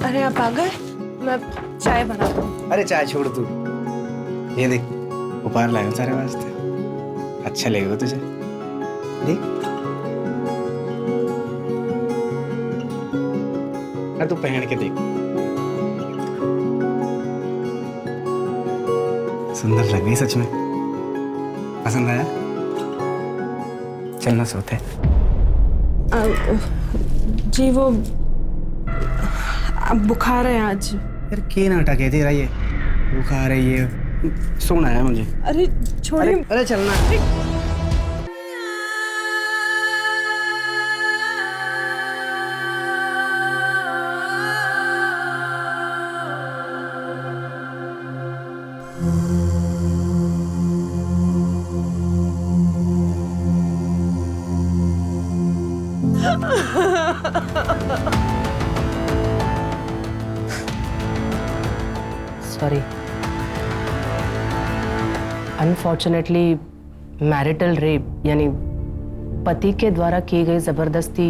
अरे आप आ गए, मैं चाय बनाता हूँ। अरे चाय छोड़ तू, ये देख उपहार लाया हूँ तेरे वास्ते, अच्छा लगेगा तुझे। देख तू पहन के देख, सुंदर लग रही सच में। पसंद आया? चलना सोते। जी वो बुखार है आज। यार के नाटक है तेरा ये, बुखार है ये, सोना है मुझे। अरे छोड़िए। अरे चलना। सॉरी, अनफॉर्चुनेटली मैरिटल रेप यानी पति के द्वारा की गई जबरदस्ती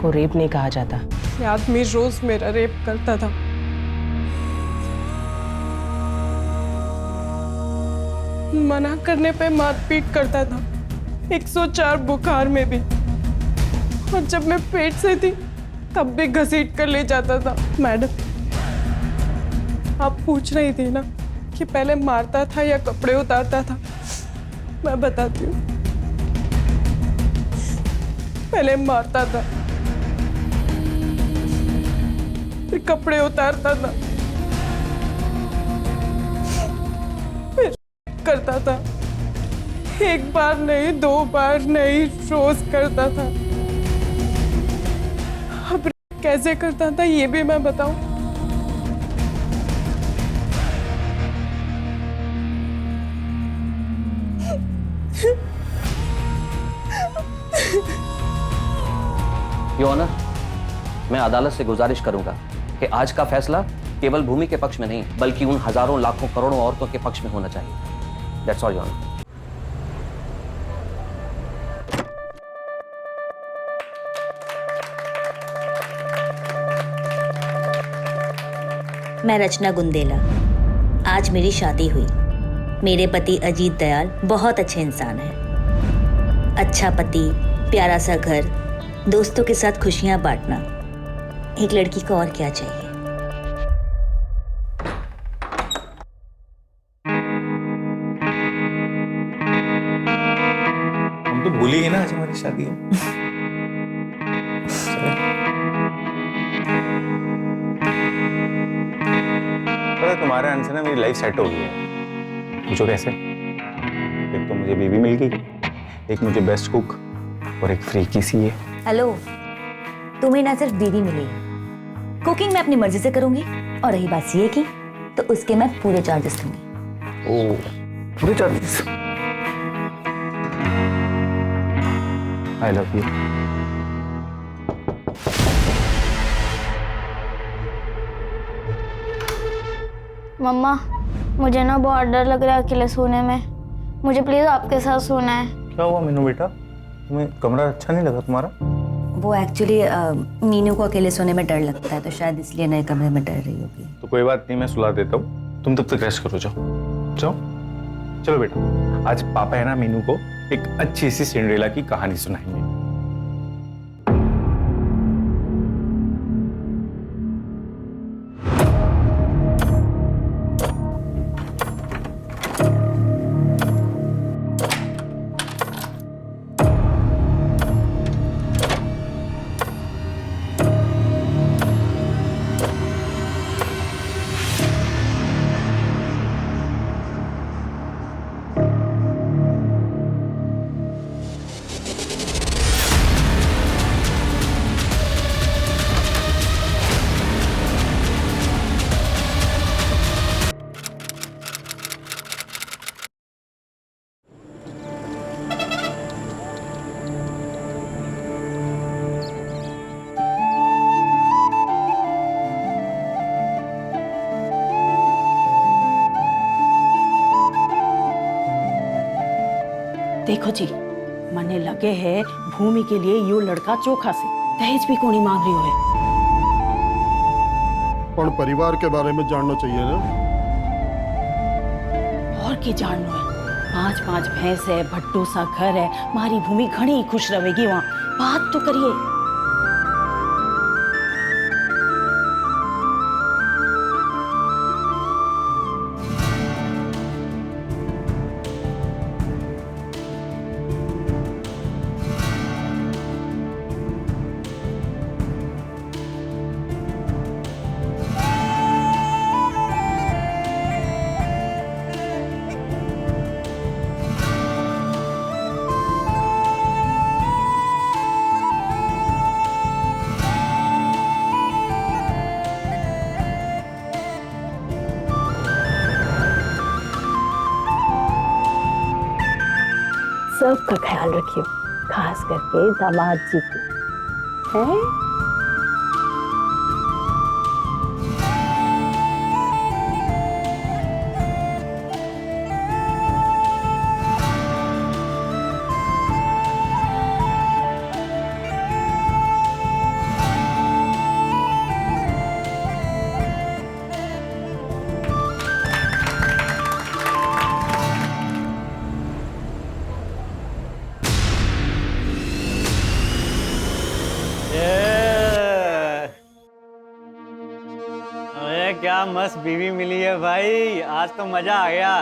को रेप नहीं कहा जाता। ये आदमी रोज मेरा रेप करता था। मना करने पे मारपीट करता था, 104 बुखार में भी। और जब मैं पेट से थी तब भी घसीट कर ले जाता था। मैडम, आप पूछ रही थी ना कि पहले मारता था या कपड़े उतारता था। मैं बताती हूँ, पहले मारता था, फिर कपड़े उतारता था, फिर करता था। एक बार नहीं, 2 बार नहीं, रोज करता था। अब कैसे करता था ये भी मैं बताऊं? योर ऑनर, मैं अदालत से गुजारिश करूंगा कि आज का फैसला केवल भूमि के पक्ष में नहीं बल्कि उन हजारों लाखों करोड़ों औरतों के पक्ष में होना चाहिए। That's all your honour. मैं रचना गुंदेला। आज मेरी शादी हुई। मेरे पति अजीत दयाल बहुत अच्छे इंसान हैं। अच्छा पति, प्यारा सा घर, दोस्तों के साथ खुशियां बांटना, एक लड़की को और क्या चाहिए। हम तो भूल ही गए ना आज हमारी शादी है। पता है, तुम्हारे आने से ना मेरी लाइफ सेट हो गई है। पूछो कैसे? एक तो मुझे बेबी मिल गई, एक मुझे बेस्ट कुक और एक फ्री की सी है। हेलो, तुम्हें ना सिर्फ बीवी मिली है, कुकिंग मैं अपनी मर्जी से करूंगी, और रही बात सीए की तो उसके मैं पूरे चार्जेस लूंगी। ओ, पूरे चार्जेस? I love you. मम्मा, मुझे ना बहुत डर लग रहा है अकेले सोने में। मुझे प्लीज आपके साथ सोना है। क्या हुआ मीनू बेटा, तुम्हें कमरा अच्छा नहीं लगा तुम्हारा? वो एक्चुअली मीनू को अकेले सोने में डर लगता है, तो शायद इसलिए नए कमरे में डर रही होगी। तो कोई बात नहीं, मैं सुला देता हूँ, तुम तब तक रेस्ट करो। जाओ जाओ, चलो बेटा। आज पापा है ना मीनू को एक अच्छी सी सिंड्रेला की कहानी सुनाएंगे। देखो जी, मने लगे है भूमि के लिए यो लड़का चोखा से दहेज भी कोनी मांग रही हो है। पण परिवार के बारे में जानना चाहिए ना। और के जानना है, 5-5 भैंस है, भट्टो सा घर है, मारी भूमि घनी खुश रहेगी वहाँ। बात तो करिए। सबका ख्याल रखियो, खास करके दामाद जी को। हैं? अरे क्या मस्त बीवी मिली है भाई, आज तो मजा आ गया।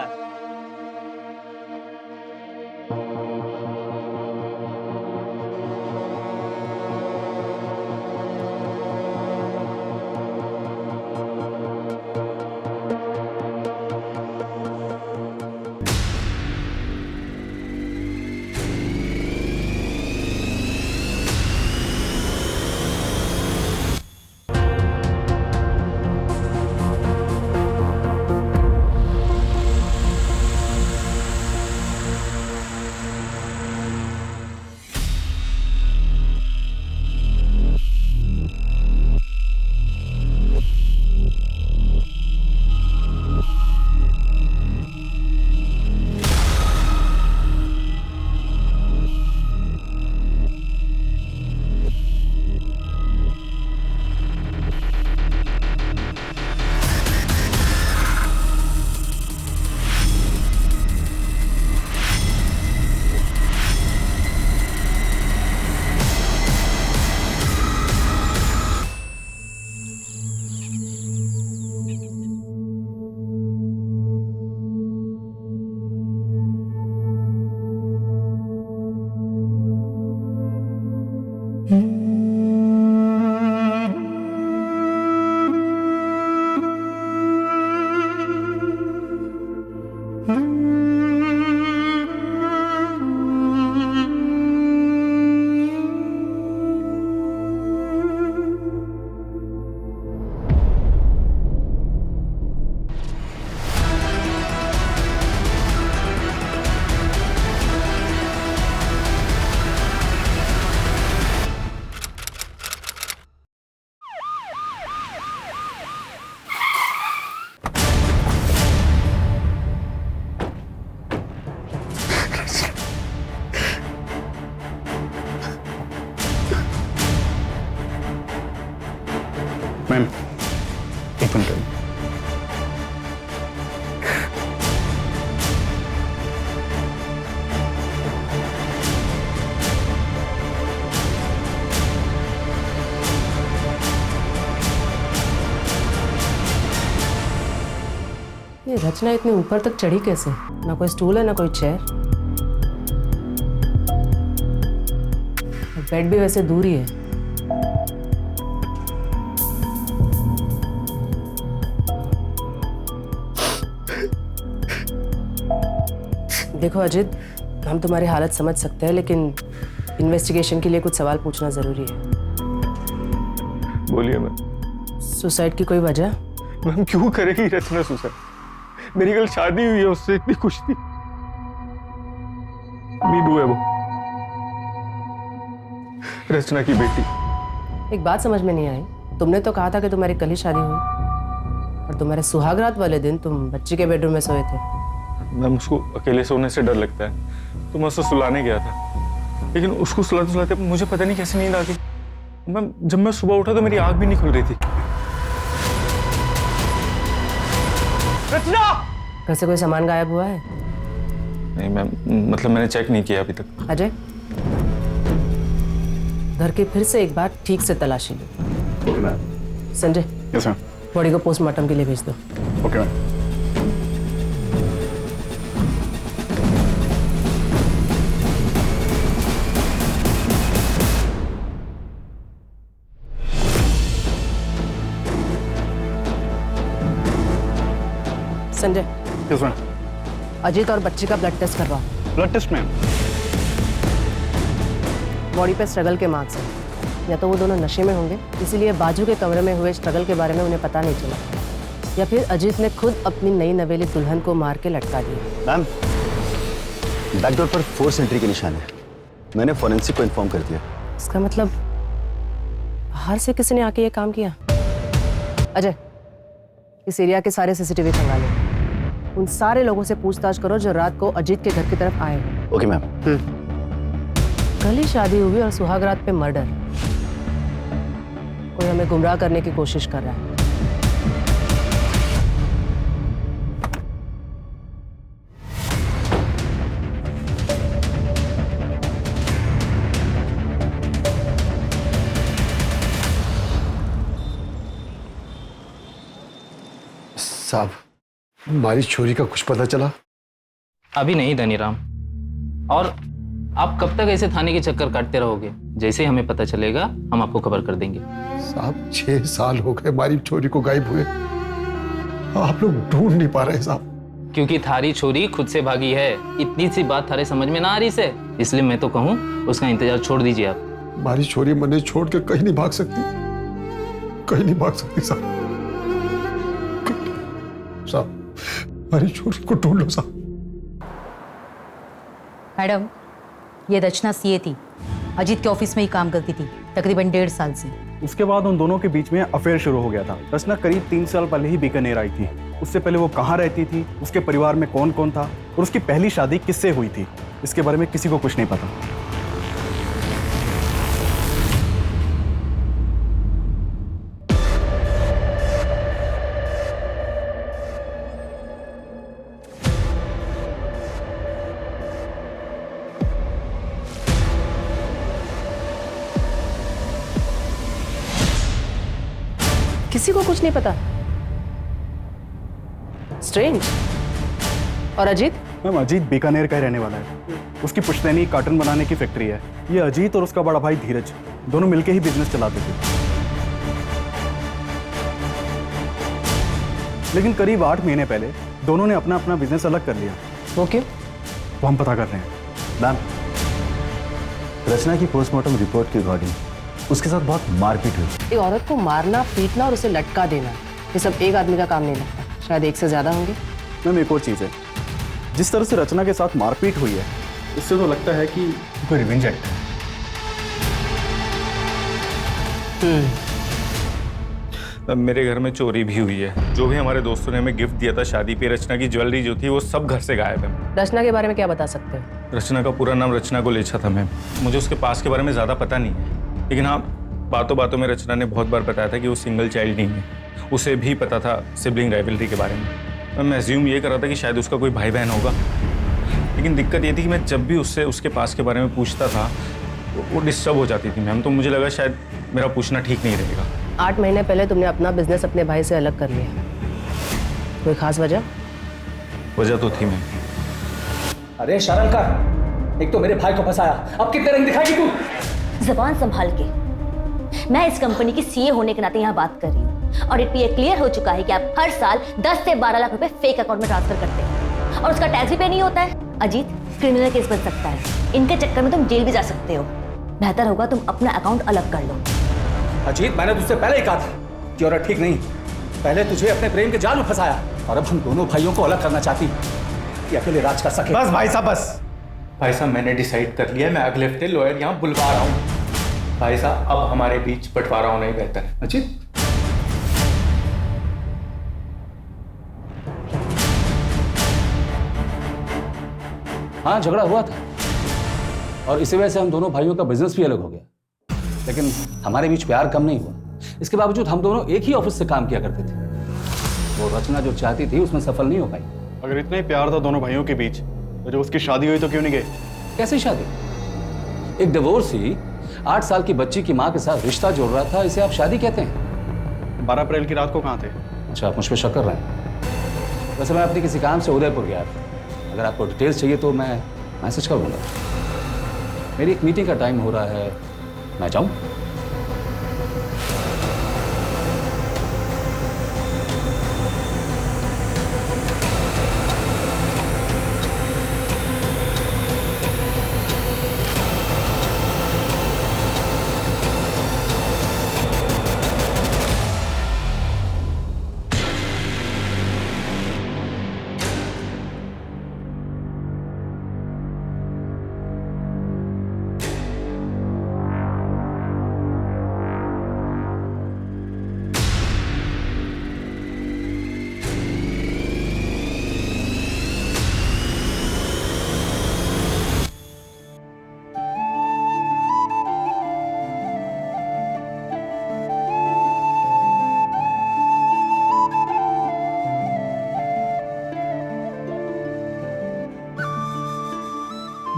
मैम, एक मिनट। ये रचना इतनी ऊपर तक चढ़ी कैसे? ना कोई स्टूल है ना कोई चेयर। बेड भी वैसे दूर ही है। देखो अजित, हम तुम्हारी हालत समझ सकते हैं, लेकिन इन्वेस्टिगेशन के लिए कुछ सवाल पूछना जरूरी है। बोलिए मैम। सुसाइड की कोई वजह? मैम क्यों करेगी रचना सुसाइड? मेरी कल शादी हुई है, उससे इतनी खुश थी। मीनू है वो, रचना की बेटी। एक बात समझ में नहीं आई, तुमने तो कहा था कि तुम्हारी कल ही शादी हुई और तुम्हारे सुहागरात वाले दिन तुम बच्ची के बेडरूम में सोए थे। मैम उसको अकेले सोने से डर लगता है, तो मैं उसको सुलाने गया था, लेकिन उसको सुलाते सुलाते मुझे पता नहीं कैसे नींद आ गई। मैम जब मैं सुबह उठा तो मेरी आँख भी नहीं खुल रही थी। रचना! घर से कोई सामान गायब हुआ है? नहीं मैम, मतलब मैंने चेक नहीं किया अभी तक। अजय, घर की फिर से एक बार ठीक से तलाशी लो। Sanjay, yes ma'am. बॉडी को पोस्टमार्टम के लिए भेज दो। Okay ma'am. Sanjay, yes ma'am. Ajit और बच्ची का ब्लड टेस्ट करवाओ। Blood test ma'am. बॉडी पे स्ट्रगल के मार्क्स हैं। या तो वो दोनों नशे में होंगे, इसीलिए बाजू के कमरे में हुए स्ट्रगल के बारे में उन्हें पता नहीं चला, या फिर अजीत ने खुद अपनी नई नवेली दुल्हन को मार के लटका दिया। मैम, बैकडोर पर फोर्स एंट्री के निशान है। मैंने फॉरेंसिक को इन्फॉर्म कर दिया। इसका मतलब बाहर से किसी ने आके ये काम किया। अजय, इस एरिया के सारे सीसीटीवी खंगालो। उन सारे लोगों से पूछताछ करो जो रात को अजीत के घर की तरफ आए हो। Okay ma'am. कल ही शादी हुई और सुहागरात पे मर्डर। कोई हमें गुमराह करने की कोशिश कर रहा है। साहब, हमारी चोरी का कुछ पता चला? अभी नहीं धनीराम, और आप कब तक ऐसे थाने के चक्कर काटते रहोगे? जैसे ही हमें पता चलेगा हम आपको खबर कर देंगे। साहब, 6 साल हो गए हमारी चोरी को गायब हुए, आप लोग ढूंढ नहीं पा रहे साहब। क्योंकि थारी छोरी खुद से भागी है। इतनी सी बात थारे समझ में ना आ रही से, इसलिए मैं तो कहूँ उसका इंतजार छोड़ दीजिए आप। हमारी चोरी मने छोड़ के कहीं नहीं भाग सकती, कहीं नहीं भाग सकती साहब। साहब, हमारी चोरी को ढूंढ लो साहब। मैडम, ये रचना सीए थी, अजीत के ऑफिस में ही काम करती थी तकरीबन 1.5 साल से। उसके बाद उन दोनों के बीच में अफेयर शुरू हो गया था। रचना करीब 3 साल पहले ही बीकानेर आई थी। उससे पहले वो कहाँ रहती थी, उसके परिवार में कौन कौन था और उसकी पहली शादी किससे हुई थी, इसके बारे में किसी को कुछ नहीं पता। किसी को कुछ नहीं पता। स्ट्रेंज। और अजीत? मैम, अजीत बीकानेर का ही रहने वाला है। उसकी पुश्तैनी कार्टन बनाने की फैक्ट्री है। ये अजीत और उसका बड़ा भाई धीरज दोनों मिलके ही बिजनेस चलाते थे। लेकिन करीब 8 महीने पहले दोनों ने अपना अपना बिजनेस अलग कर लिया। वो क्यों? वो हम पता कर रहे हैं। मैम, रचना की पोस्टमार्टम रिपोर्ट के अकॉर्डिंग उसके साथ बहुत मारपीट हुई। एक औरत को मारना, पीटना और उसे लटका देना, ये सब एक आदमी का काम नहीं लगता। शायद एक से ज्यादा होंगे। मैम, एक और चीज़ है, जिस तरह से रचना के साथ मारपीट हुई है, इससे तो लगता है कि कोई रिवेंज एक्ट है। मेरे घर में चोरी भी हुई है। जो भी हमारे दोस्तों ने हमें गिफ्ट दिया था शादी पे, रचना की ज्वेलरी जो थी वो सब घर से गायब है। रचना के बारे में क्या बता सकते हो? रचना का पूरा नाम रचना गोलेछा था मैम। मुझे उसके पास के बारे में ज़्यादा पता नहीं है, लेकिन हाँ, बातों बातों में रचना ने बहुत बार बताया था कि वो सिंगल चाइल्ड नहीं है। उसे भी पता था सिबलिंग राइवलरी के बारे में। मैं एज्यूम ये कर रहा था कि शायद उसका कोई भाई बहन होगा, लेकिन दिक्कत ये थी कि मैं जब भी उससे उसके पास के बारे में पूछता था वो डिस्टर्ब हो जाती थी मैम। तो मुझे लगा शायद मेरा पूछना ठीक नहीं रहेगा। 8 महीने पहले तुमने अपना बिजनेस अपने भाई से अलग कर लिया, कोई खास वजह? वजह तो थी मैम। अरे शर्म कर, एक तो मेरे भाई को फंसाया, अब कितने रंग दिखाएगी तू? जबान संभाल के। मैं इस कंपनी की सीए होने के नाते यहाँ बात कर रही हूँ और ये क्लियर हो चुका है कि आप हर साल 10 से 12 लाख रुपए फेक अकाउंट में ट्रांसफर करते हैं और उसका टैक्स भी पे नहीं होता है। अजीत, क्रिमिनल केस बन सकता है। इनके चक्कर में तुम जेल भी जा सकते हो। बेहतर होगा तुम अपना अकाउंट अलग कर लो। अजीत, मैंने तुझसे पहले ही कहा था कि औरत ठीक नहीं। पहले तुझे अपने प्रेम के जाल में फंसाया और अब हम दोनों भाइयों को अलग करना चाहती कि अकेले राज कर सके। बस भाई साहब, बस भाई साहब, मैंने डिसाइड कर लिया। मैं अगले हफ्ते लॉयर यहाँ बुलवा रहा हूँ। भाई साहब, अब हमारे बीच बंटवारा होना ही बेहतर है। अजीत, हाँ, झगड़ा हुआ था और इसी वजह से हम दोनों भाइयों का बिजनेस भी अलग हो गया, लेकिन हमारे बीच प्यार कम नहीं हुआ। इसके बावजूद हम दोनों एक ही ऑफिस से काम किया करते थे। वो रचना जो चाहती थी उसमें सफल नहीं हो पाई। अगर इतना ही प्यार था दोनों भाइयों के बीच तो जब उसकी शादी हुई तो क्यों नहीं गए? कैसी शादी? एक डिवोर्सी 8 साल की बच्ची की माँ के साथ रिश्ता जोड़ रहा था, इसे आप शादी कहते हैं? 12 अप्रैल की रात को कहाँ थे? अच्छा, आप मुझ पर शक कर रहे हैं? वैसे मैं अपने किसी काम से उदयपुर गया था। अगर आपको डिटेल्स चाहिए तो मैं मैसेज कर दूंगा। मेरी एक मीटिंग का टाइम हो रहा है, मैं जाऊं?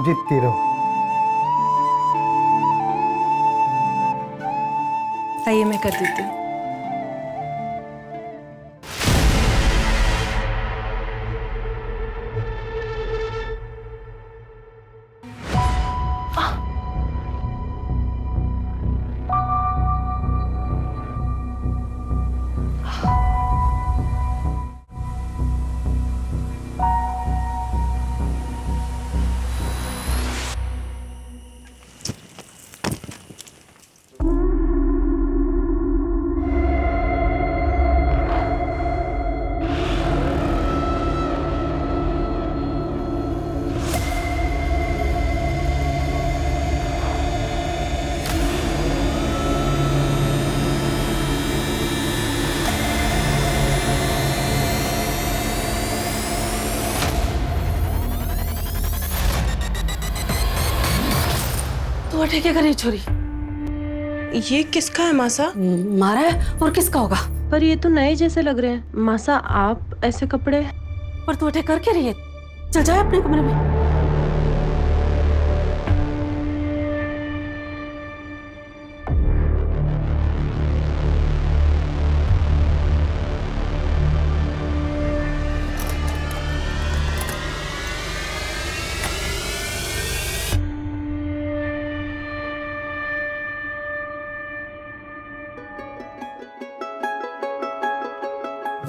जीतती रहो। आइए मैं कर देती हूँ। तो क्या करे छोरी? ये किसका है मासा? मारा है और किसका होगा? पर ये तो नए जैसे लग रहे हैं। मासा आप ऐसे कपड़े? पर तू अटैक कर क्या रही है? चल जाए अपने कमरे में।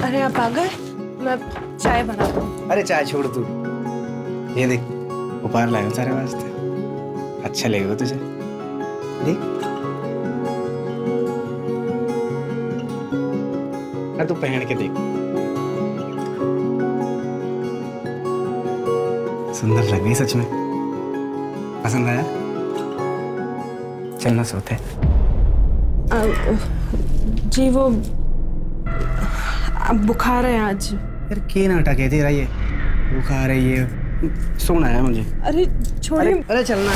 अरे आप आ गए? मैं चाय बनाता हूँ। अरे चाय छोड़ तू, ये देख उपहार लाया हूँ सारे वास्ते, अच्छा लगेगा तुझे। देख अरे तू पहन के देख, सुंदर लग गई सच में। पसंद आया? चलना सोते। जी वो बुखार है आज। यार के नाटक है तेरा ये, बुखार है ये, सोना है मुझे। अरे छोड़िए। अरे चलना।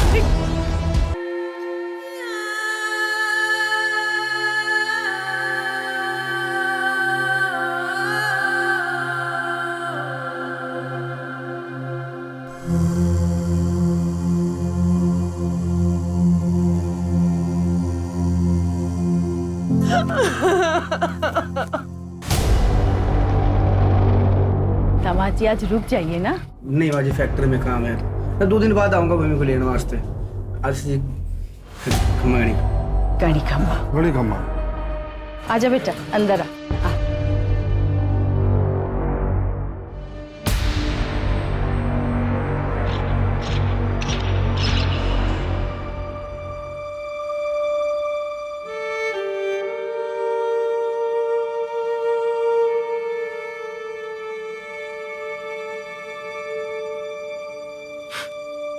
दामाद जी आज रुक जाइए ना। नहीं बाजी, फैक्ट्री में काम है, मैं 2 दिन बाद आऊंगा भूमि को लेने वास्ते। आज से खम्मा गाड़ी खम्मा बड़ी खम्मा। आजा बेटा अंदर आ।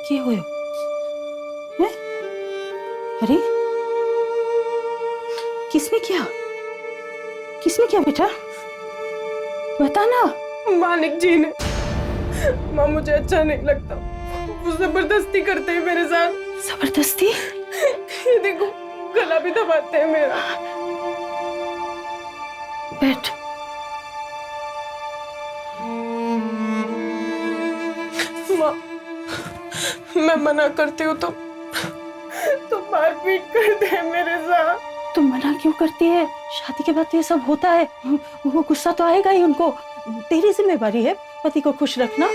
क्या हुआ? हैं? अरे किसने किया? किसने किया बेटा? बता ना। मालिक जी ने। माँ मुझे अच्छा नहीं लगता, वो जबरदस्ती करते हैं मेरे साथ। जबरदस्ती? ये देखो गला भी दबाते हैं मेरा। बैठ मैं मना करती हूँ तो मारपीट करते हैं मेरे साथ। तुम मना क्यों करती है? शादी के बाद तो ये सब होता है। वो गुस्सा तो आएगा ही उनको। तेरी जिम्मेवारी है पति को खुश रखना।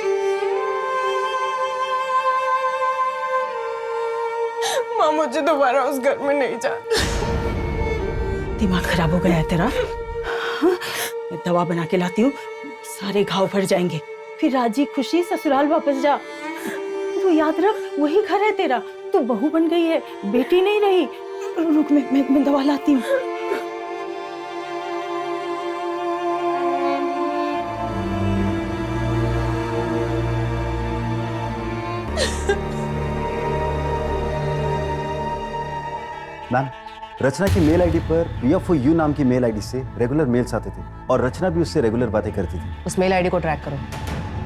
माँ मुझे दोबारा उस घर में नहीं जाना। दिमाग खराब हो गया है तेरा? हाँ? मैं दवा बना के लाती हूँ, सारे घाव भर जाएंगे। फिर राजी खुशी ससुराल वापस जा। तू याद रख, वही घर है तेरा। तू बहू बन गई है, बेटी नहीं रही। रुक, मैं दवा लाती हूँ। मैम, रचना की मेल आईडी पर PFOU नाम की मेल आईडी से रेगुलर मेल्स आते थे और रचना भी उससे रेगुलर बातें करती थी। उस मेल आईडी को ट्रैक करो।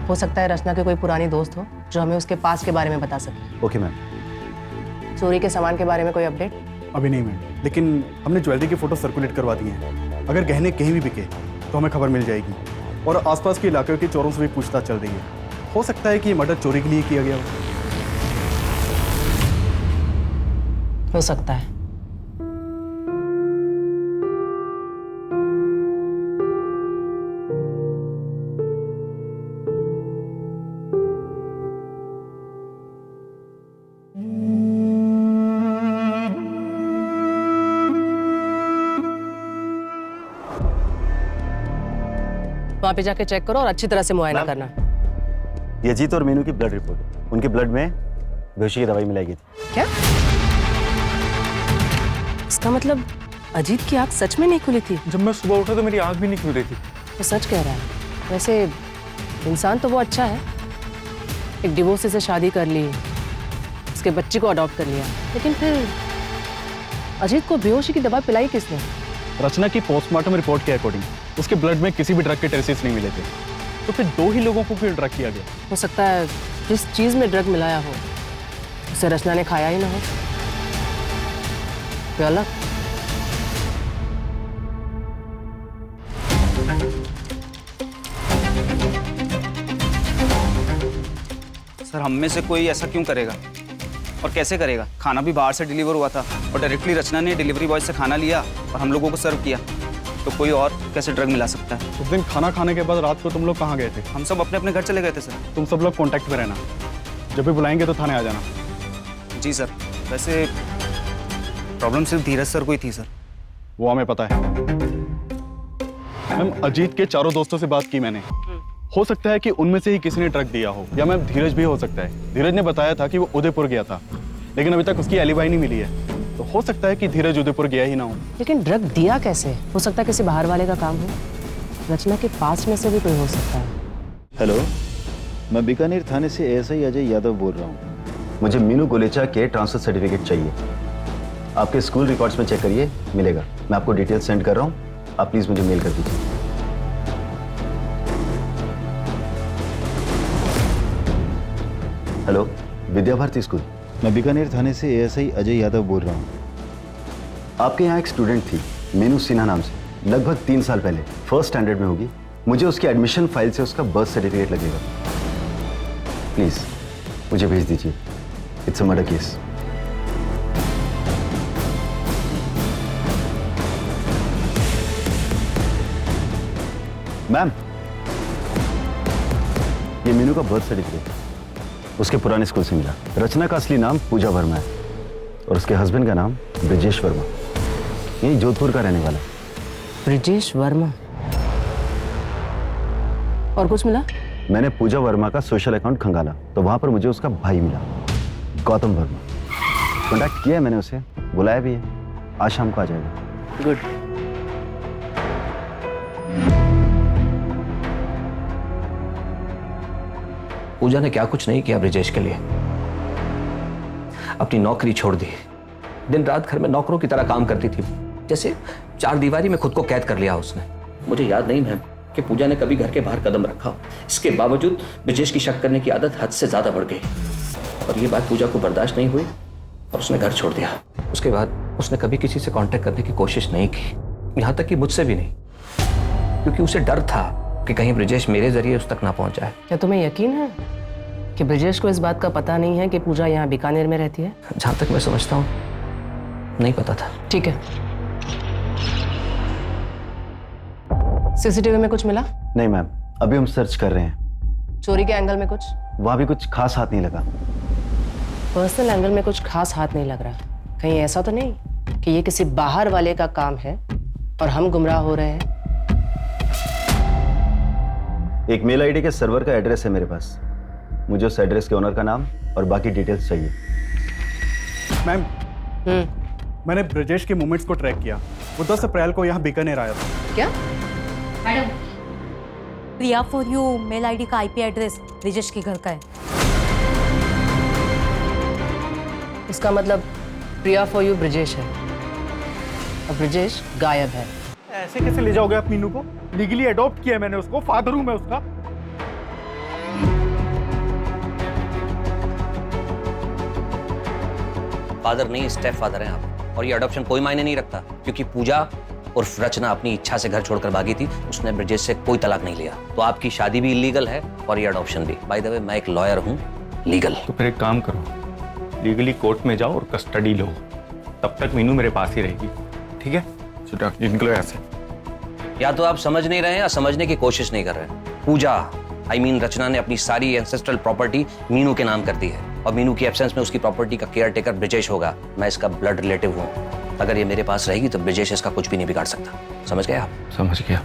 हो सकता है रचना के कोई पुरानी दोस्त हो जो हमें उसके पास के बारे में बता सके। Okay ma'am. चोरी के सामान के बारे में कोई अपडेट? अभी नहीं मैम, लेकिन हमने ज्वेलरी की फोटो सर्कुलेट करवा दी हैं। अगर गहने कहीं भी बिके तो हमें खबर मिल जाएगी। और आसपास के इलाके के चोरों से भी पूछताछ चल रही है। हो सकता है कि ये मर्डर चोरी के लिए किया गया हो सकता है। वहां पे जाके चेक करो और अच्छी तरह से मुआयना करना। ये अजीत और मीनू की ब्लड रिपोर्ट। उनके ब्लड में बेहोशी की दवाई मिलाई गई थी। क्या? इसका मतलब अजीत की आंख सच में नहीं खुली थी? जब मैं सुबह उठा तो मेरी आंख भी नहीं खुल रही थी। वो सच कह रहा है। वैसे इंसान तो वो अच्छा है, एक डिवोर्स से शादी कर ली, उसके बच्चे को अडॉप्ट कर लिया, लेकिन फिर अजीत को बेहोशी की दवा पिलाई किसने? रचना की पोस्टमार्टम रिपोर्ट के अकॉर्डिंग उसके ब्लड में किसी भी ड्रग के ट्रेसेस नहीं मिले थे। तो फिर दो ही लोगों को क्यों ड्रग किया गया? हो सकता है जिस चीज में ड्रग मिलाया हो उसे रचना ने खाया ही ना हो। क्या अलग? सर हम में से कोई ऐसा क्यों करेगा और कैसे करेगा? खाना भी बाहर से डिलीवर हुआ था और डायरेक्टली रचना ने डिलीवरी बॉय से खाना लिया और हम लोगों को सर्व किया। तो कोई और कैसे ड्रग मिला सकता है? उस दिन खाना खाने के बाद रात को तुम लोग कहाँ गए थे? हम सब अपने अपने घर चले गए थे सर। तुम सब लोग कांटेक्ट में रहना, जब भी बुलाएंगे तो थाने आ जाना। जी सर। वैसे प्रॉब्लम सिर्फ धीरज सर को ही थी सर। वो हमें पता है मैम। अजीत के चारों दोस्तों से बात की मैंने। हो सकता है कि उनमें से ही किसी ने ड्रग दिया हो, या मैम धीरज भी हो सकता है। धीरज ने बताया था कि वो उदयपुर गया था, लेकिन अभी तक उसकी एलिबाई नहीं मिली है। तो हो सकता है कि धीरज उदयपुर गया ही ना हो। लेकिन ड्रग दिया कैसे? हो सकता है किसी बाहर वाले का काम हो। रचना के पास में से भी कोई हो सकता है। हेलो, मैं बीकानेर थाने से ASI अजय यादव बोल रहा हूँ। मुझे मीनू गोलेचा के ट्रांसफर सर्टिफिकेट चाहिए। आपके स्कूल रिकॉर्ड्स में चेक करिए, मिलेगा। मैं आपको डिटेल सेंड कर रहा हूँ, आप प्लीज मुझे मेल कर दीजिए। Hello, Vidya Bharati school. मैं बीकानेर थाने से ASI अजय यादव बोल रहा हूँ। आपके यहाँ एक स्टूडेंट थी मीनू सिन्हा नाम से, लगभग 3 साल पहले, फर्स्ट स्टैंडर्ड में होगी। मुझे उसकी एडमिशन फाइल से उसका बर्थ सर्टिफिकेट लगेगा। प्लीज मुझे भेज दीजिए। It's a murder case. Ma'am, ये मीनू का बर्थ सर्टिफिकेट उसके पुराने स्कूल से मिला। रचना का असली नाम पूजा वर्मा है और उसके हस्बैंड का नाम ब्रिजेश वर्मा, यही जोधपुर का रहने वाला। ब्रिजेश वर्मा। और कुछ मिला? मैंने पूजा वर्मा का सोशल अकाउंट खंगाला तो वहां पर मुझे उसका भाई मिला, गौतम वर्मा। कॉन्टैक्ट किया है मैंने उसे, बुलाया भी है। आज शाम को आ जाएगा। गुड। पूजा ने क्या कुछ नहीं किया ब्रिजेश के लिए। अपनी नौकरी छोड़ दी, दिन रात घर में नौकरों की तरह काम करती थी, जैसे 4 दीवारी में खुद को कैद कर लिया उसने। मुझे याद नहीं मैम कि पूजा ने कभी घर के बाहर कदम रखा। इसके बावजूद ब्रिजेश की शक करने की आदत हद से ज्यादा बढ़ गई और ये बात पूजा को बर्दाश्त नहीं हुई और उसने घर छोड़ दिया। उसके बाद उसने कभी किसी से कांटेक्ट करने की कोशिश नहीं की, यहां तक कि मुझसे भी नहीं, क्योंकि उसे डर था कि कहीं ब्रिजेश मेरे जरिए उस तक ना पहुंच जाए। क्या तुम्हें यकीन है कि ब्रिजेश को इस बात का पता नहीं है कि पूजा यहाँ बीकानेर में रहती है? जहां तक मैं समझता हूँ नहीं पता था। ठीक है। सीसीटीवी में कुछ मिला? नहीं मैम, अभी हम सर्च कर रहे हैं। चोरी के एंगल में कुछ? वहां भी कुछ खास हाथ नहीं लगा। पर्सनल एंगल में कुछ खास हाथ नहीं लग रहा। कहीं ऐसा तो नहीं कि ये किसी बाहर वाले का काम है और हम गुमराह हो रहे हैं? एक मेल आईडी के सर्वर का एड्रेस है मेरे पास। मुझे उस एड्रेस के ओनर का नाम और बाकी डिटेल्स चाहिए। मैम, मैंने ब्रजेश के मूवमेंट्स को ट्रैक किया। वो 10 अप्रैल को यहाँ बीकानेर आया था। क्या? Madam, Priya for you mail ID का आईपी एड्रेस ब्रिजेश के घर का है। इसका मतलब प्रिया फॉर यू ब्रिजेश है और ब्रिजेश गायब है। ऐसे कैसे ले जाओगे आप मीनू को? लीगली अडॉप्ट किया मैंने उसको, फादर हूं मैं उसका। फादर नहीं, स्टेप फादर हैं आप। और ये अडॉप्शन कोई मायने नहीं रखता, क्योंकि पूजा और रचना अपनी इच्छा से घर छोड़कर भागी थी। उसने ब्रिजेश से कोई तलाक नहीं लिया, तो आपकी शादी भी इलीगल है और ये अडॉप्शन भी। बाय द वे, मैं एक लॉयर हूँ, लीगल। तो फिर एक काम करो, लीगली कोर्ट में जाओ और कस्टडी लो। तब तक मीनू मेरे पास ही रहेगी, ठीक है? निकलो ऐसे। या तो आप समझ नहीं रहे हैं या समझने की कोशिश नहीं कर रहे हैं। पूजा रचना ने अपनी सारी एंसेस्ट्रल प्रॉपर्टी मीनू के नाम कर दी है और मीनू की एब्सेंस में उसकी प्रॉपर्टी का केयर टेकर ब्रिजेश होगा। मैं इसका ब्लड रिलेटिव हूँ। अगर ये मेरे पास रहेगी तो ब्रिजेश इसका कुछ भी नहीं बिगाड़ सकता। समझ गए आप? समझ गया।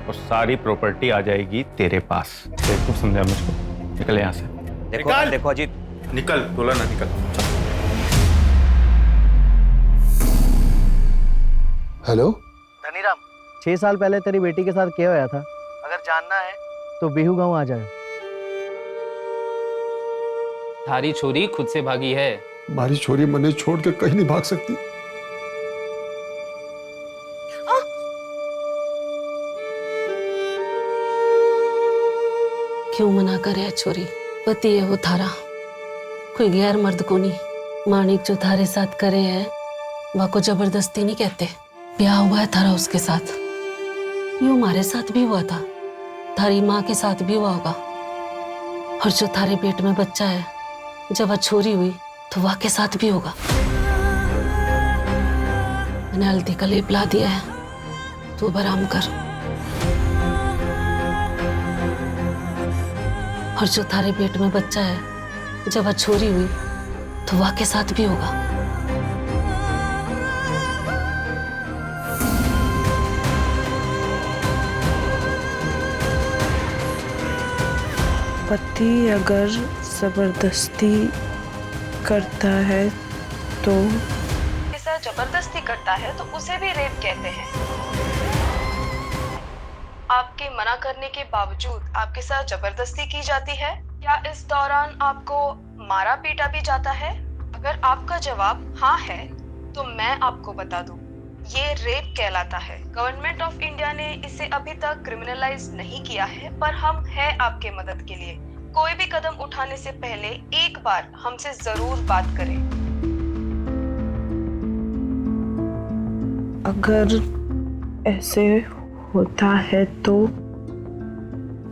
और सारी प्रॉपर्टी आ जाएगी तेरे पास। देखो, समझा मुझको। निकल यहाँ से। देखो अजीत, निकल। बोला ना निकल। हेलो धनीराम, 6 साल पहले तेरी बेटी के साथ क्या होया था? अगर जानना है तो बिहू गांव आ जाए। थारी छोरी खुद से भागी है। हमारी छोरी मने छोड़ के कहीं नहीं भाग सकती। क्यों मना करे छोरी? पति है वो थारा, कोई गैर मर्द को नहीं। माणिक जो थारे साथ करे है वह को जबरदस्ती नहीं कहते। ब्याह हुआ है थारा उसके साथ, यूं हमारे साथ भी हुआ था, थारी माँ के साथ भी हुआ होगा। और जो थारे पेट में बच्चा है, जब वह छोरी हुई तो वह के साथ भी होगा। मैंने हल्दी का लेप ला दिया है, तू अब आराम कर। और जो थारे पेट में बच्चा है, जब वह छोरी हुई तो वह के साथ भी होगा। पति अगर जबरदस्ती करता है तो ऐसा जबरदस्ती करता है तो उसे भी रेप कहते हैं। आपके मना करने के बावजूद आपके साथ जबरदस्ती की जाती है? क्या इस दौरान आपको मारा पीटा भी जाता है? अगर आपका जवाब हाँ है तो मैं आपको बता दूं, ये रेप कहलाता है। गवर्नमेंट ऑफ इंडिया ने इसे अभी तक क्रिमिनलाइज नहीं किया है, पर हम हैं आपके मदद के लिए। कोई भी कदम उठाने से पहले एक बार हमसे जरूर बात करें। अगर ऐसे होता है तो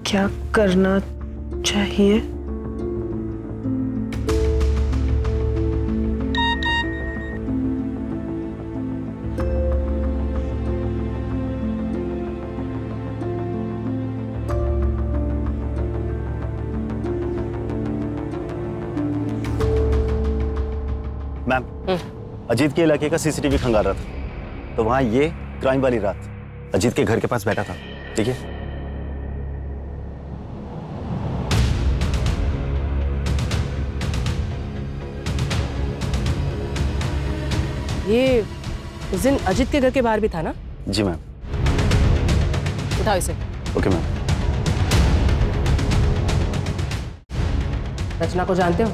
क्या करना चाहिए? मैम, अजीत के इलाके का सीसीटीवी खंगाल रहा था, तो वहां ये क्राइम वाली रात अजीत के घर के पास बैठा था, ठीक है? ये उस दिन अजीत के घर के बाहर भी था ना? जी मैम। उठाओ इसे। Okay ma'am. रचना को जानते हो?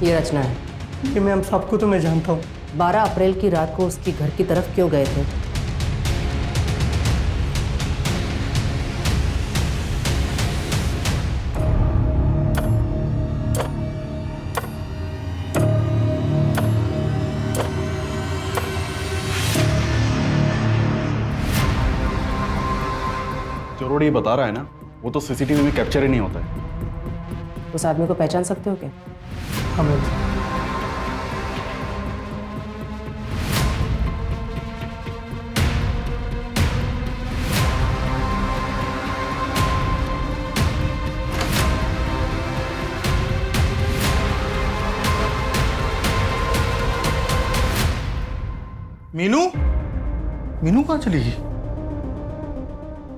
ये रचना है। कि मैम सबको तो मैं जानता हूँ। 12 अप्रैल की रात को उसकी घर की तरफ क्यों गए थे? एपिसोड ये बता रहा है ना, वो तो सीसीटीवी में कैप्चर ही नहीं होता है। उस आदमी को पहचान सकते हो क्या? हाँ बोलो। मीनू, मीनू कहाँ चली गई?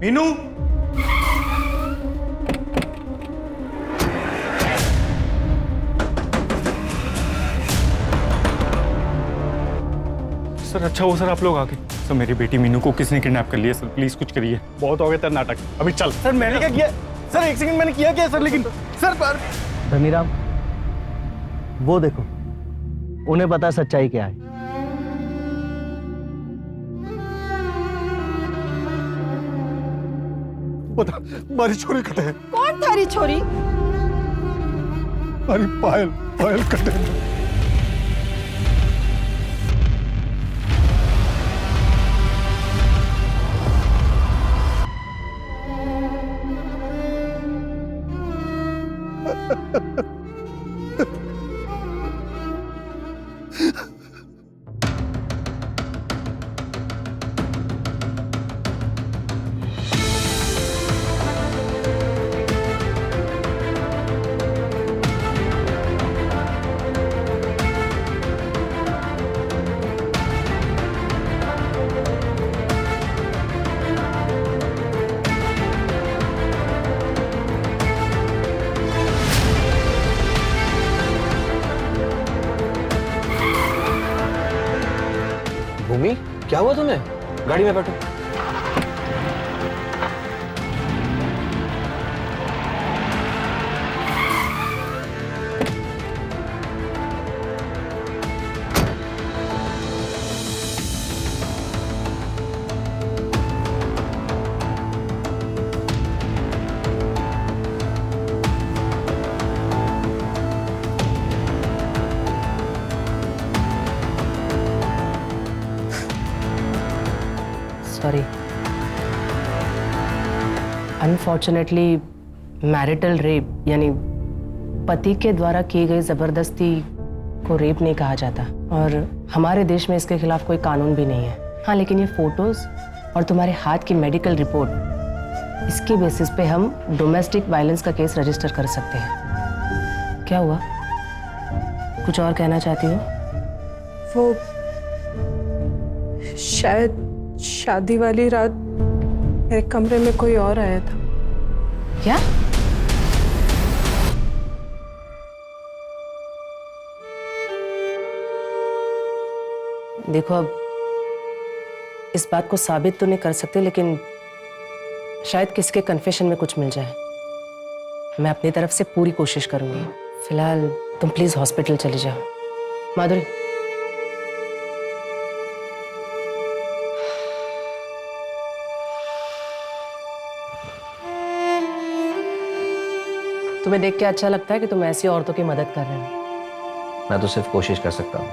मीनू, सर अच्छा हो सर आप लोग आ गए। सर मेरी बेटी मीनू को किसने किडनैप कर लिया? सर प्लीज कुछ करिए। बहुत हो गया तेरा नाटक, अभी चल। सर मैंने क्या किया? सर एक सेकंड, मैंने किया क्या सर? लेकिन सर पर धनीराम, वो देखो, उन्हें पता सच्चाई क्या है। पता हमारी छोरी कटे है। कौन थारी छोरी? अरे पायल, पायल कटे है। भूमि, क्या हुआ तुम्हें? गाड़ी में बैठो। सॉरी, अनफॉर्चुनेटली मैरिटल रेप यानी पति के द्वारा की गई जबरदस्ती को रेप नहीं कहा जाता और हमारे देश में इसके खिलाफ कोई कानून भी नहीं है। हाँ, लेकिन ये फोटोज और तुम्हारे हाथ की मेडिकल रिपोर्ट, इसके बेसिस पे हम डोमेस्टिक वायलेंस का केस रजिस्टर कर सकते हैं। क्या हुआ? कुछ और कहना चाहती हो? वो शायद शादी वाली रात मेरे कमरे में कोई और आया था। क्या? देखो, अब इस बात को साबित तो नहीं कर सकते, लेकिन शायद किसके कन्फेशन में कुछ मिल जाए। मैं अपनी तरफ से पूरी कोशिश करूंगी। फिलहाल तुम प्लीज हॉस्पिटल चले जाओ। माधुरी, तुम्हें देख के अच्छा लगता है कि तुम ऐसी औरतों की मदद कर रहे हो? मैं तो सिर्फ कोशिश कर सकता हूँ,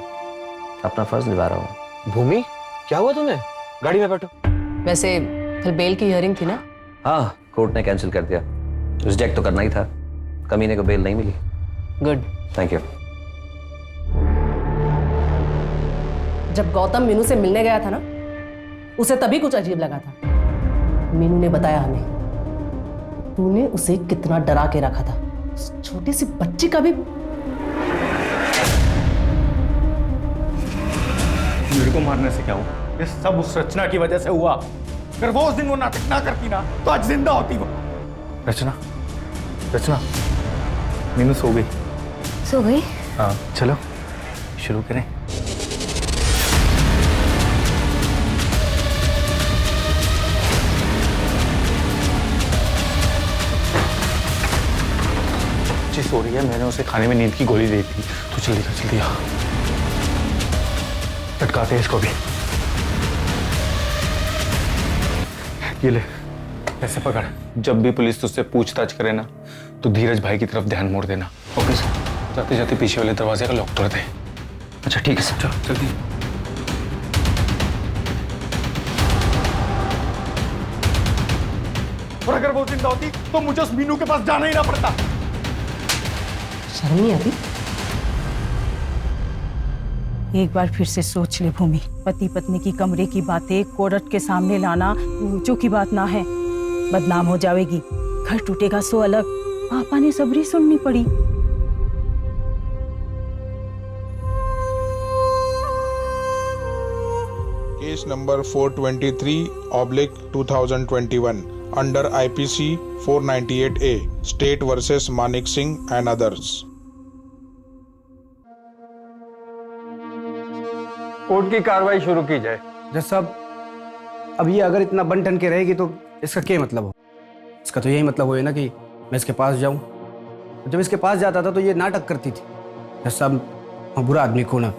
अपना फर्ज निभा रहा हूँ। भूमि, क्या हुआ तुम्हें? गाड़ी में बैठो। वैसे कल बेल की हियरिंग थी ना? हाँ, कोर्ट ने कैंसिल कर दिया। रिजेक्ट तो करना ही था, कमीने को बेल नहीं मिली। Good, thank you. जब गौतम मीनू से मिलने गया था ना, उसे तभी कुछ अजीब लगा था। मीनू ने बताया हमें तूने उसे कितना डरा के रखा था। उस छोटी सी बच्ची का भी। मेरे को मारने से क्या हुआ? ये सब उस रचना की वजह से हुआ। अगर वो उस दिन वो नाटक ना करती ना, तो आज जिंदा होती वो। रचना, रचना, मीनू सो गई। सो गई? हाँ, चलो शुरू करें। सो रही है, मैंने उसे खाने में नींद की गोली दी थी। तो जल्दी आ, लटकाते हैं इसको भी। ये ले, ऐसे पकड़। जब भी पुलिस तुझसे पूछताछ करे ना, तो धीरज भाई की तरफ ध्यान मोड़ देना। Okay sir. जाते जाते पीछे वाले दरवाजे का लॉक तोड़ दे। अच्छा ठीक है सर। चलो जल्दी। और अगर वो जिंदा होती तो मुझे उस मीनू के पास जाना ही ना पड़ता। शर्म नहीं आती? एक बार फिर से सोच ले भूमि, पति पत्नी की कमरे की बातें कोर्ट के सामने लाना जो की बात ना है, बदनाम हो जाएगी, घर टूटेगा सो अलग। पापा ने सबरी सुननी पड़ी। Case number 423/2021 under IPC 498A state versus Manik Singh and others. Court की कार्रवाई शुरू की जाए। जज साहब, अब ये अगर इतना बन ठन के रहेगी तो इसका क्या मतलब हो? इसका तो यही मतलब हुआ ना कि मैं इसके पास जाऊं। जब इसके पास जाता था तो ये नाटक करती थी। जज साहब, मैं बुरा आदमी को ना,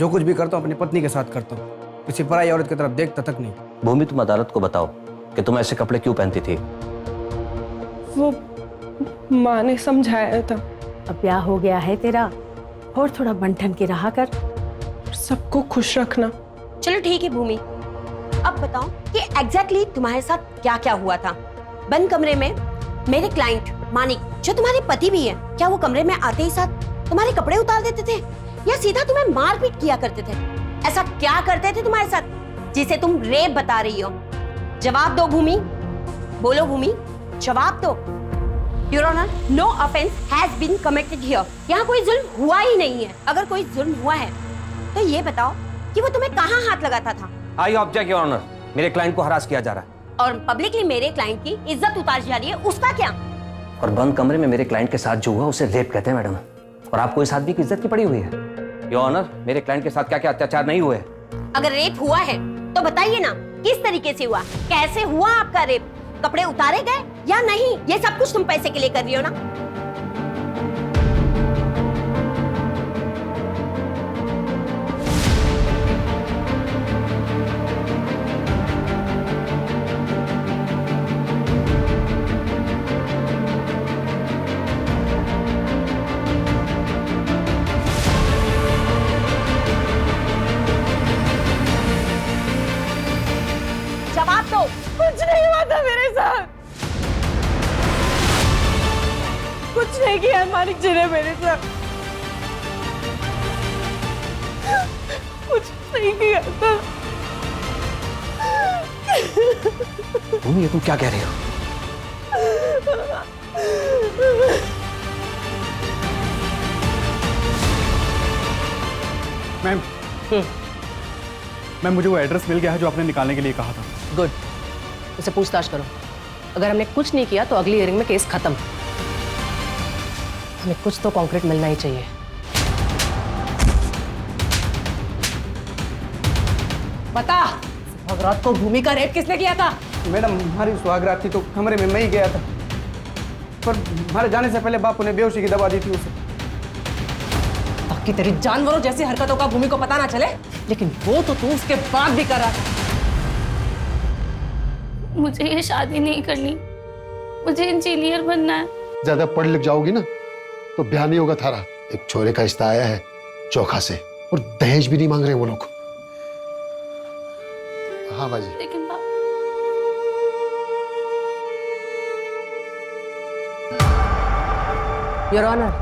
जो कुछ भी करता हूँ अपनी पत्नी के साथ करता हूँ, किसी पराई औरत की तरफ देखता तक नहीं। भूमि, तुम अदालत को बताओ कि तुम ऐसे कपड़े क्यों पहनती थी? वो माँ ने समझाया था। अब ब्याह हो गया है तेरा, और थोड़ा बंठन के रहा कर, सबको खुश रखना। चलो ठीक है भूमि, अब बताओ कि एग्जैक्टली तुम्हारे साथ क्या क्या हुआ था। बंद कमरे में मेरे क्लाइंट मानिक, जो तुम्हारे पति भी है, क्या वो कमरे में आते ही साथ तुम्हारे कपड़े उतार देते थे या सीधा तुम्हें मारपीट किया करते थे? ऐसा क्या करते थे तुम्हारे साथ जिसे तुम रेप बता रही हो? जवाब दो भूमि, बोलो भूमि, जवाब दो। Your honour, no offence has been committed here. यहाँ कोई जुल्म हुआ ही नहीं है। अगर कोई जुल्म हुआ है तो ये बताओ कि वो तुम्हें कहाँ हाथ लगाता था? आई ऑब्जेक्ट योर ऑनर, मेरे क्लाइंट को हरास किया जा रहा है। और पब्लिकली मेरे क्लाइंट की इज्जत उतारी जा रही है, उसका क्या? और बंद कमरे में मेरे क्लाइंट के साथ जो हुआ उसे रेप कहते हैं मैडम। और आपको इस आदमी की इज्जत की पड़ी हुई है। योर ऑनर, मेरे क्लाइंट के साथ क्या क्या अत्याचार नहीं हुए? अगर रेप हुआ है तो बताइए ना, किस तरीके से हुआ, कैसे हुआ आपका रेप? कपड़े उतारे गए या नहीं? ये सब कुछ तुम पैसे के लिए कर रही हो ना? जवाब दो। कुछ नहीं हुआ था मेरे साथ, कुछ नहीं किया मानिक जी ने मेरे साथ, कुछ नहीं किया था। भूमि, ये तुम क्या कह रही हो? मैम, मैम मुझे वो एड्रेस मिल गया है जो आपने निकालने के लिए कहा था। गुड, उसे पूछताछ करो। अगर हमने कुछ नहीं किया तो अगली हियरिंग में केस खत्म। हमें कुछ तो कॉन्क्रीट मिलना ही चाहिए। बता, रात को भूमि का रेप किसने किया था? मैडम, हमारी सुहागरात थी तो कमरे में मैं ही गया था, पर हमारे जाने से पहले बापू ने बेहोशी की दवा दी थी उसे। ताकि तेरी जानवरों जैसी हरकतों का भूमि को पता ना चले, लेकिन वो तो तू उसके बाद भी कर रहा था। मुझे ये शादी नहीं करनी, मुझे इंजीनियर बनना है। ज्यादा पढ़ लिख जाओगी ना तो ब्याह नहीं होगा थारा। एक छोरे का रिश्ता आया है चोखा से, और दहेज भी नहीं मांग रहे वो लोग। हाँ बाजी। लेकिन योर ऑनर,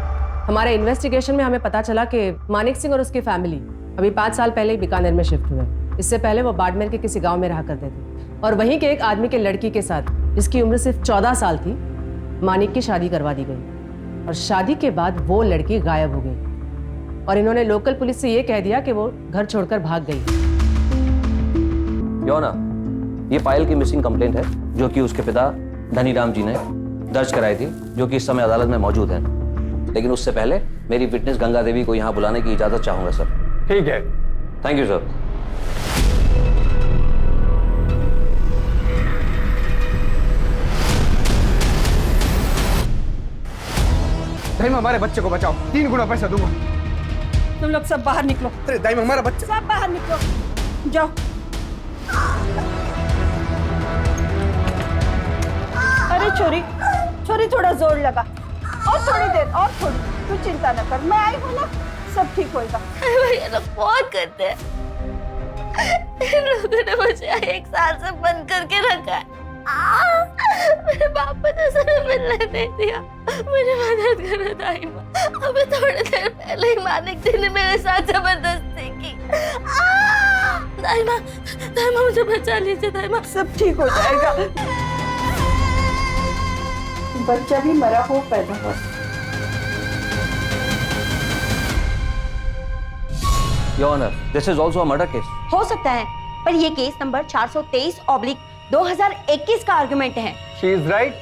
हमारे इन्वेस्टिगेशन में हमें पता चला कि मानिक सिंह और उसकी फैमिली अभी 5 साल पहले ही बीकानेर में शिफ्ट हुए। इससे पहले वो बाड़मेर के किसी गांव में रहा करते थे, और वहीं के एक आदमी के लड़की के साथ, जिसकी उम्र सिर्फ 14 साल थी, मानिक की शादी करवा दी गई। और शादी के बाद वो लड़की गायब हो गई, और इन्होंने लोकल पुलिस से ये कह दिया कि वो घर छोड़कर भाग गई। योर ऑनर, ये पायल की मिसिंग कंप्लेंट है जो कि उसके पिता धनीराम जी ने दर्ज कराई थी, जो कि इस समय अदालत में मौजूद है। लेकिन उससे पहले मेरी विटनेस गंगा देवी को यहाँ बुलाने की इजाजत चाहूंगा सर। ठीक है। Thank you sir. दाइमा, हमारे बच्चे को बचाओ, 3 गुना पैसा दूंगा। तुम लोग सब बाहर निकलो। अरे दाइमा, हमारा बच्चा। सब बाहर निकलो, जाओ। अरे छोरी, छोरी थोड़ा जोर लगा, और थोड़ी देर, और थोड़ी। तू चिंता न कर, मैं आई हूँ ना, सब ठीक होएगा। ये लोग बहुत करते हैं। इन लोगों ने मुझे 1 साल से बंद करके रखा है। मेरे बाप ने उसे मिलने नहीं दिया। मेरी मदद करो दाइमा। अभी थोड़ी देर पहले ही मानिक जी ने मेरे साथ जबरदस्ती की। दाइमा, दाइमा मुझे बचा लीजिए दाइमा। सब ठीक हो जाएगा। बच्चा भी मरा हो पैदा हुआ। Your honour, this is also a murder case. हो सकता है, पर ये केस नंबर 423/2021 का आर्गुमेंट है। She is right.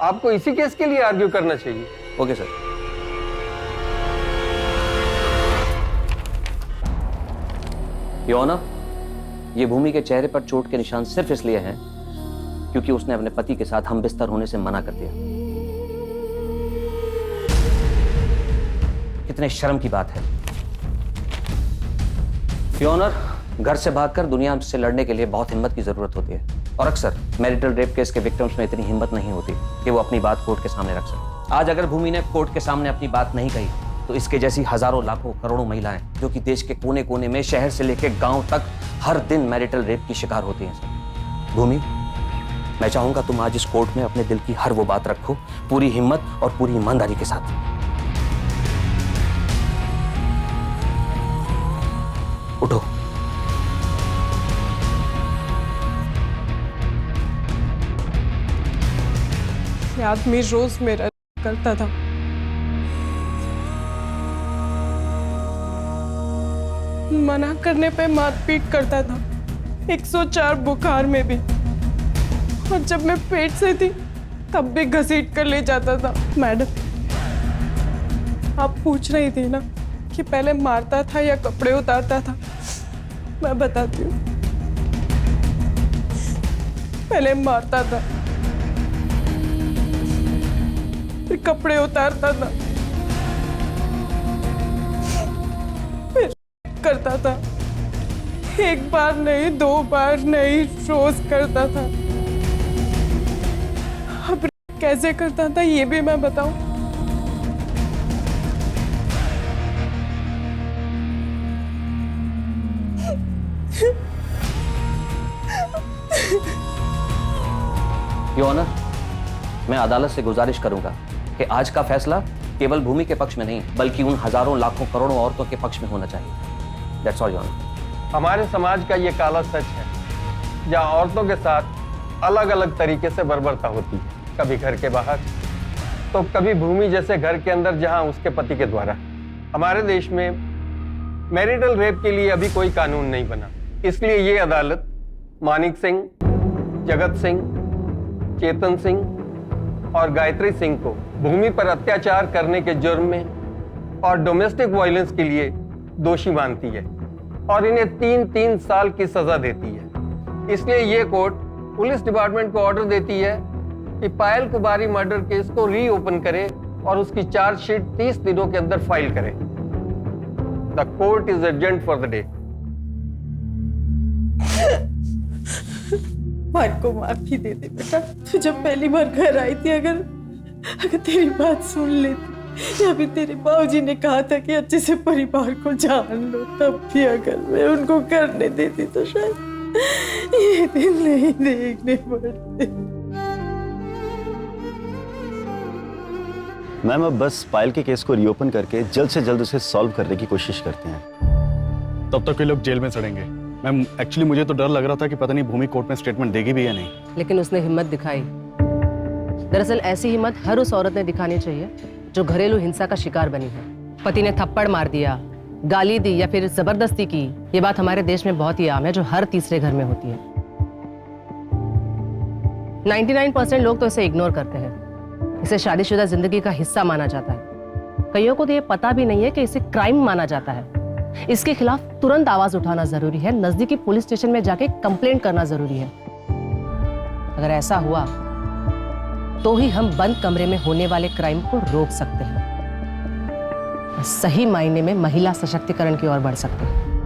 आपको इसी केस के लिए आर्ग्यू करना चाहिए। Okay sir. योर ऑनर, ये भूमि के चेहरे पर चोट के निशान सिर्फ इसलिए हैं क्योंकि उसने अपने पति के साथ हम बिस्तर होने से मना कर दिया। कितने शर्म की बात है। योर ऑनर, घर से भागकर दुनिया से लड़ने के लिए बहुत हिम्मत की जरूरत होती है और अक्सर मैरिटल रेप केस के विक्टिम्स में इतनी हिम्मत नहीं होती कि वो अपनी बात कोर्ट के सामने रख सके। आज अगर भूमि ने कोर्ट के सामने अपनी बात नहीं कही तो इसके जैसी हजारों लाखों करोड़ों महिलाएं जो कि देश के कोने कोने में शहर से लेकर गांव तक हर दिन मैरिटल रेप की शिकार होती हैं। सर भूमि, मैं चाहूंगा तुम आज इस कोर्ट में अपने दिल की हर वो बात रखो, पूरी हिम्मत और पूरी ईमानदारी के साथ। उठो। ये आदमी रोज मेरा करता था। मना करने पे मारपीट करता था, 104 बुखार में भी। और जब मैं पेट से थी तब भी घसीट कर ले जाता था। मैडम, आप पूछ रही थी ना कि पहले मारता था या कपड़े उतारता था। मैं बताती हूँ, पहले मारता था, फिर कपड़े उतारता था, फिर करता था। एक बार नहीं, 2 बार नहीं, रोज करता था। अब कैसे करता था ये भी मैं बताऊं? योर ऑनर, मैं अदालत से गुजारिश करूंगा कि आज का फैसला केवल भूमि के पक्ष में नहीं बल्कि उन हजारों लाखों करोड़ों औरतों के पक्ष में होना चाहिए। That's all your honour. हमारे समाज का ये काला सच है जहाँ औरतों के साथ अलग अलग तरीके से बर्बरता होती है, कभी घर के बाहर तो कभी भूमि जैसे घर के अंदर जहाँ उसके पति के द्वारा। हमारे देश में मैरिटल रेप के लिए अभी कोई कानून नहीं बना, इसलिए ये अदालत मानिक सिंह, जगत सिंह, चेतन सिंह और गायत्री सिंह को भूमि पर अत्याचार करने के जुर्म में और डोमेस्टिक वायलेंस के लिए दोषी मानती है और इन्हें 3-3 साल की सजा देती है। इसलिए ये कोर्ट पुलिस डिपार्टमेंट को ऑर्डर देती है कि पायल कुमारी मर्डर केस को रीओपन करे और उसकी चार्जशीट 30 दिनों के अंदर फाइल करे। The court is adjourned for the day. मान को माफी दे दे बेटा। तू जब पहली बार घर आई थी, अगर तेरी बात सुन लेती या फिर तेरे बाबूजी ने कहा था कि अच्छे से परिवार को जान लो, तब भी अगर मैं उनको करने देती तो शायद ये दिन नहीं देखने पड़ते। मैम, अब बस पायल के केस को रीओपन करके जल्द से जल्द उसे सॉल्व करने की कोशिश करते हैं। तब तक ये लोग जेल में सड़ेंगे। मैम, एक्चुअली मुझे तो डर लग रहा था कि पता नहीं भूमि कोर्ट में स्टेटमेंट देगी भी या नहीं। लेकिन उसने हिम्मत दिखाई। दरअसल ऐसी हिम्मत हर उस औरत ने दिखानी चाहिए जो घरेलू हिंसा का शिकार बनी है। पति ने थप्पड़ मार दिया, गाली दी या फिर जबरदस्ती की। ये बात हमारे देश में बहुत ही आम है, जो हर तीसरे घर में होती है। 99% लोग तो इसे इग्नोर करते हैं। इसे शादीशुदा जिंदगी का हिस्सा माना जाता है। कईयों को तो ये पता भी नहीं है कि इसे क्राइम माना जाता है। इसके खिलाफ तुरंत आवाज उठाना जरूरी है, नजदीकी पुलिस स्टेशन में जाके कंप्लेंट करना जरूरी है। अगर ऐसा हुआ तो ही हम बंद कमरे में होने वाले क्राइम को रोक सकते हैं, सही मायने में महिला सशक्तिकरण की ओर बढ़ सकते हैं।